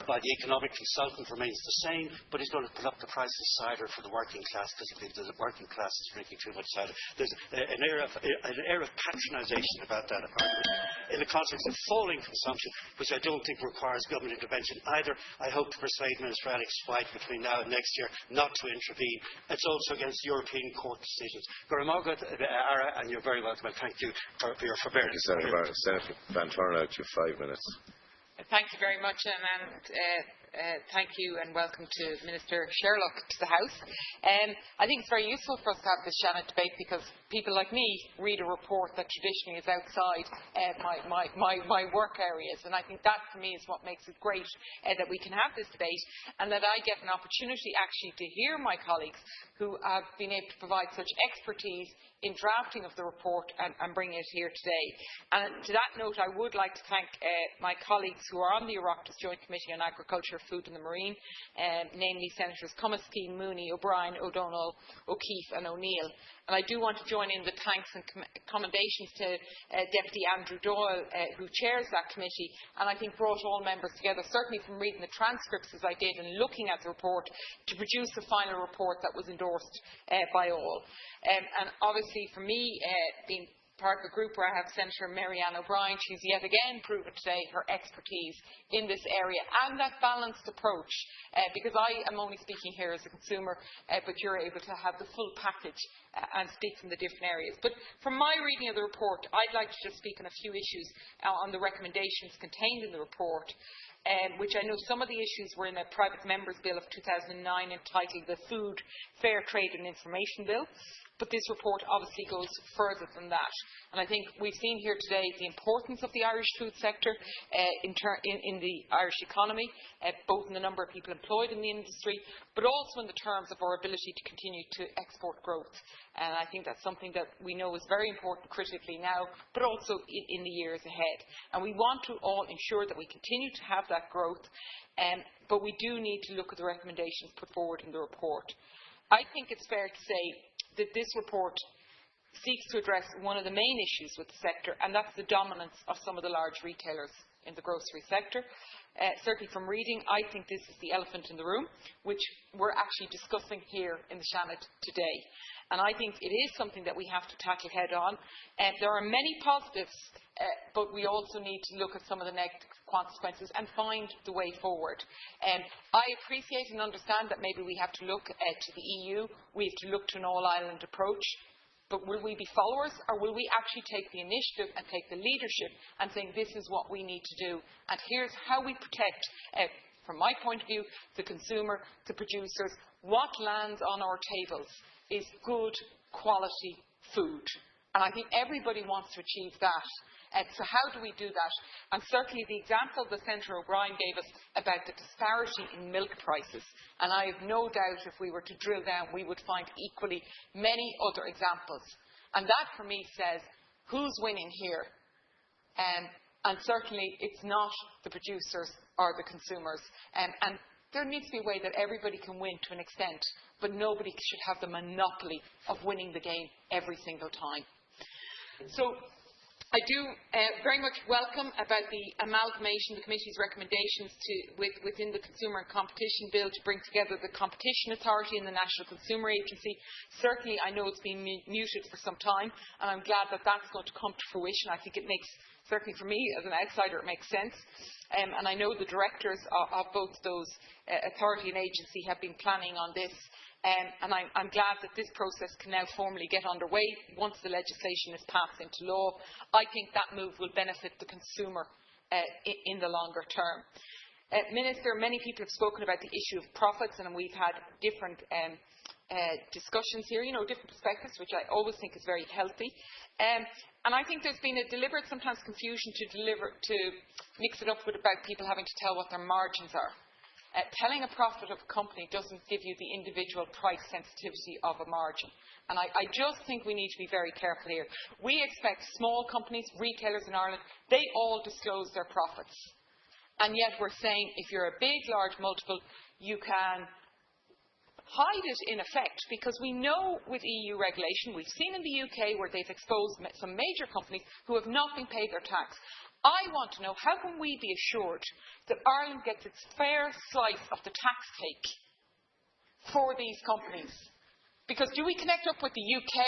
by the economic consultant remains the same, but he's going to put up the price of cider for the working class because he believes that the working class is drinking too much cider. There's an air of patronisation about that in the context of falling consumption, which I don't think requires government intervention either. I hope to persuade Minister Alex White between now and next year not to intervene. It's also against European court decisions. And you're very welcome, and thank you for your forbearance. Senator Van Turnhout, you have 5 minutes. Thank you very much, and thank you and welcome to Minister Sherlock to the House. I think it's very useful for us to have this Seanad debate because people like me read a report that traditionally is outside my work areas, and I think that for me is what makes it great that we can have this debate and that I get an opportunity actually to hear my colleagues who have been able to provide such expertise in drafting of the report and bringing it here today. And to that note, I would like to thank my colleagues who are on the Oireachtas Joint Committee on Agriculture, Food and the Marine, namely Senators Comiskey, Mooney, O'Brien, O'Donnell, O'Keefe and O'Neill. And I do want to join in the thanks and commendations to Deputy Andrew Doyle, who chairs that committee, and I think brought all members together, certainly from reading the transcripts as I did and looking at the report, to produce a final report that was endorsed by all. And obviously for me, being part of the group where I have Senator Marianne O'Brien, she's yet again proven today her expertise in this area and that balanced approach, because I am only speaking here as a consumer, but you're able to have the full package and speak from the different areas. But from my reading of the report, I'd like to just speak on a few issues on the recommendations contained in the report, which I know some of the issues were in a private member's bill of 2009 entitled the Food, Fair Trade and Information Bill. But this report obviously goes further than that. And I think we've seen here today the importance of the Irish food sector in the Irish economy, both in the number of people employed in the industry, but also in the terms of our ability to continue to export growth. And I think that's something that we know is very important critically now, but also in the years ahead. And we want to all ensure that we continue to have that growth, but we do need to look at the recommendations put forward in the report. I think it's fair to say that this report seeks to address one of the main issues with the sector, and that's the dominance of some of the large retailers in the grocery sector. Certainly from reading, I think this is the elephant in the room, which we're actually discussing here in the Seanad today. And I think it is something that we have to tackle head on. There are many positives, but we also need to look at some of the negative consequences and find the way forward. I appreciate and understand that maybe we have to look to the EU, we have to look to an all-island approach, but will we be followers, or will we actually take the initiative and take the leadership and saying this is what we need to do, and here's how we protect, from my point of view, the consumer, the producers. What lands on our tables is good quality food, and I think everybody wants to achieve that. So how do we do that? And certainly the example that Senator O'Brien gave us about the disparity in milk prices, and I have no doubt if we were to drill down we would find equally many other examples. And that for me says who's winning here? And certainly it's not the producers or the consumers. And there needs to be a way that everybody can win to an extent, but nobody should have the monopoly of winning the game every single time. So I do very much welcome about the amalgamation, the committee's recommendations within the Consumer and Competition Bill to bring together the Competition Authority and the National Consumer Agency. Certainly, I know it's been muted for some time, and I'm glad that that's going to come to fruition. I think it makes, certainly for me as an outsider, it makes sense. And I know the directors of both those authority and agency have been planning on this. And I'm glad that this process can now formally get underway once the legislation is passed into law. I think that move will benefit the consumer in the longer term. Minister, many people have spoken about the issue of profits, and we've had different discussions here, different perspectives, which I always think is very healthy. And I think there's been a deliberate, sometimes confusion to mix it up with about people having to tell what their margins are. Telling a profit of a company doesn't give you the individual price sensitivity of a margin. And I just think we need to be very careful here. We expect small companies, retailers in Ireland, they all disclose their profits. And yet we're saying if you're a big, large multiple, you can hide it in effect, because we know with EU regulation, we've seen in the UK where they've exposed some major companies who have not been paid their tax. I want to know, how can we be assured that Ireland gets its fair slice of the tax take for these companies? Because do we connect up with the UK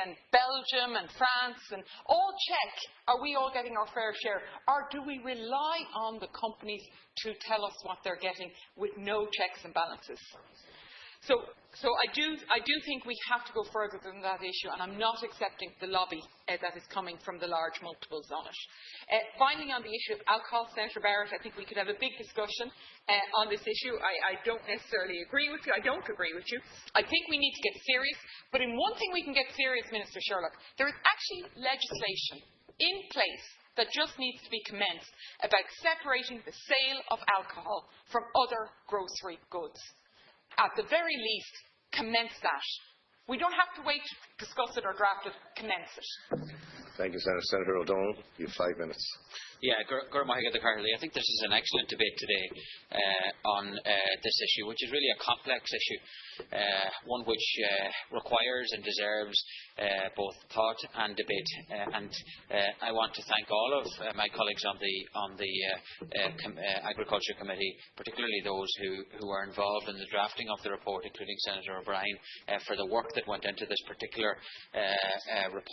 and Belgium and France and all check, are we all getting our fair share? Or do we rely on the companies to tell us what they're getting with no checks and balances? So I do think we have to go further than that issue, and I'm not accepting the lobby that is coming from the large multiples on it. Finally, on the issue of alcohol, Senator Barrett, I think we could have a big discussion on this issue. I don't necessarily agree with you. I don't agree with you. I think we need to get serious. But in one thing we can get serious, Minister Sherlock, there is actually legislation in place that just needs to be commenced about separating the sale of alcohol from other grocery goods. At the very least, commence that. We don't have to wait to discuss it or draft it. Commence it. Thank you, Senator. Senator O'Donnell, you have 5 minutes. Yeah, I think this is an excellent debate today on this issue, which is really a complex issue, one which requires and deserves both thought and debate. I want to thank all of my colleagues on the Agriculture Committee, particularly those who are involved in the drafting of the report, including Senator O'Brien, for the work that went into this particular report.